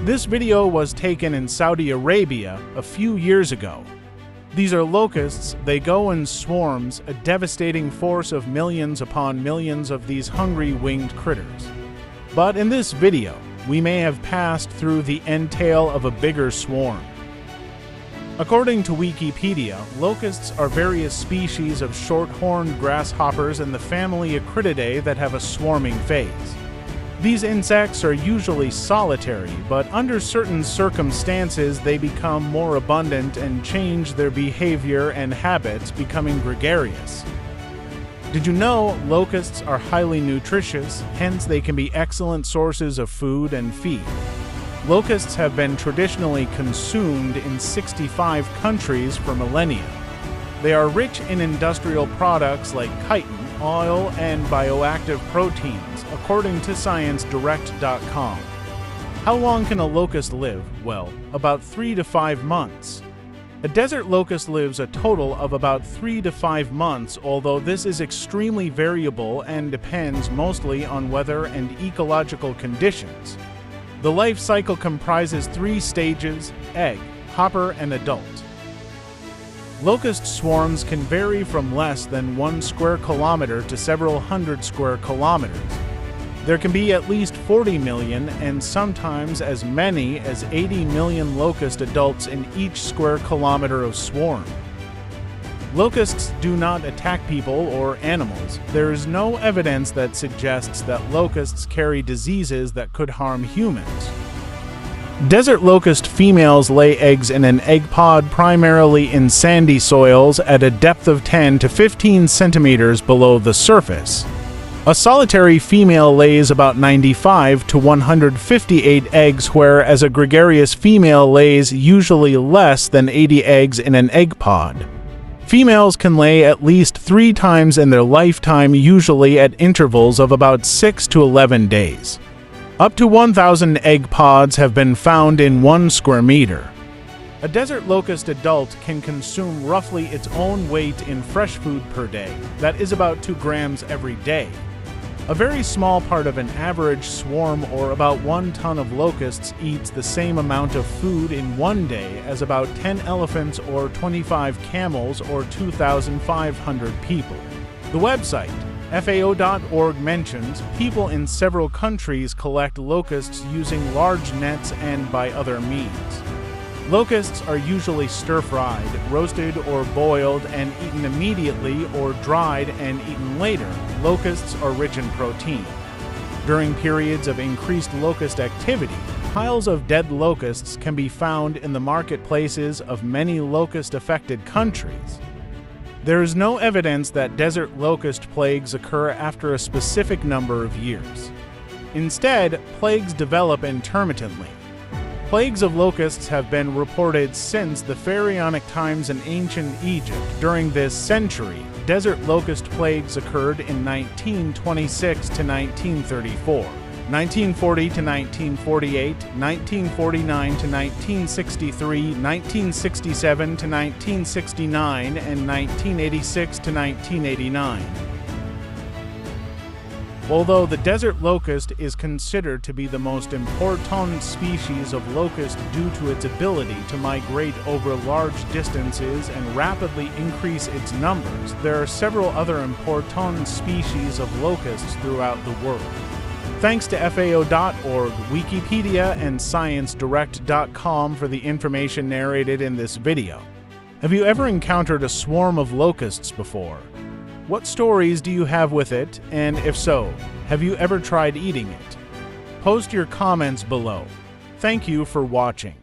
This video was taken in Saudi Arabia a few years ago. These are locusts. They go in swarms, a devastating force of millions upon millions of these hungry winged critters. But in this video, we may have passed through the entail of a bigger swarm. According to Wikipedia, locusts are various species of short-horned grasshoppers in the family Acrididae that have a swarming phase. These insects are usually solitary, but under certain circumstances they become more abundant and change their behavior and habits, becoming gregarious. Did you know locusts are highly nutritious, hence they can be excellent sources of food and feed? Locusts have been traditionally consumed in 65 countries for millennia. They are rich in industrial products like chitin, oil, and bioactive proteins, according to ScienceDirect.com. How long can a locust live? Well, about 3 to 5 months. A desert locust lives a total of about 3 to 5 months, although this is extremely variable and depends mostly on weather and ecological conditions. The life cycle comprises 3 stages: egg, hopper, and adult. Locust swarms can vary from less than 1 square kilometer to several hundred square kilometers. There can be at least 40 million and sometimes as many as 80 million locust adults in each square kilometer of swarm. Locusts do not attack people or animals. There is no evidence that suggests that locusts carry diseases that could harm humans. Desert locust females lay eggs in an egg pod primarily in sandy soils at a depth of 10 to 15 centimeters below the surface. A solitary female lays about 95 to 158 eggs, whereas a gregarious female lays usually less than 80 eggs in an egg pod. Females can lay at least 3 times in their lifetime, usually at intervals of about 6 to 11 days. Up to 1,000 egg pods have been found in 1 square meter. A desert locust adult can consume roughly its own weight in fresh food per day. That is about 2 grams every day. A very small part of an average swarm, or about 1 ton of locusts, eats the same amount of food in 1 day as about 10 elephants or 25 camels or 2,500 people. The website FAO.org mentions people in several countries collect locusts using large nets and by other means. Locusts are usually stir-fried, roasted, or boiled and eaten immediately, or dried and eaten later. Locusts are rich in protein. During periods of increased locust activity, piles of dead locusts can be found in the marketplaces of many locust-affected countries. There is no evidence that desert locust plagues occur after a specific number of years. Instead, plagues develop intermittently. Plagues of locusts have been reported since the pharaonic times in ancient Egypt. During this century, desert locust plagues occurred in 1926 to 1934, 1940 to 1948, 1949 to 1963, 1967 to 1969, and 1986 to 1989. Although the desert locust is considered to be the most important species of locust due to its ability to migrate over large distances and rapidly increase its numbers, there are several other important species of locusts throughout the world. Thanks to FAO.org, Wikipedia, and ScienceDirect.com for the information narrated in this video. Have you ever encountered a swarm of locusts before? What stories do you have with it, and if so, have you ever tried eating it? Post your comments below. Thank you for watching.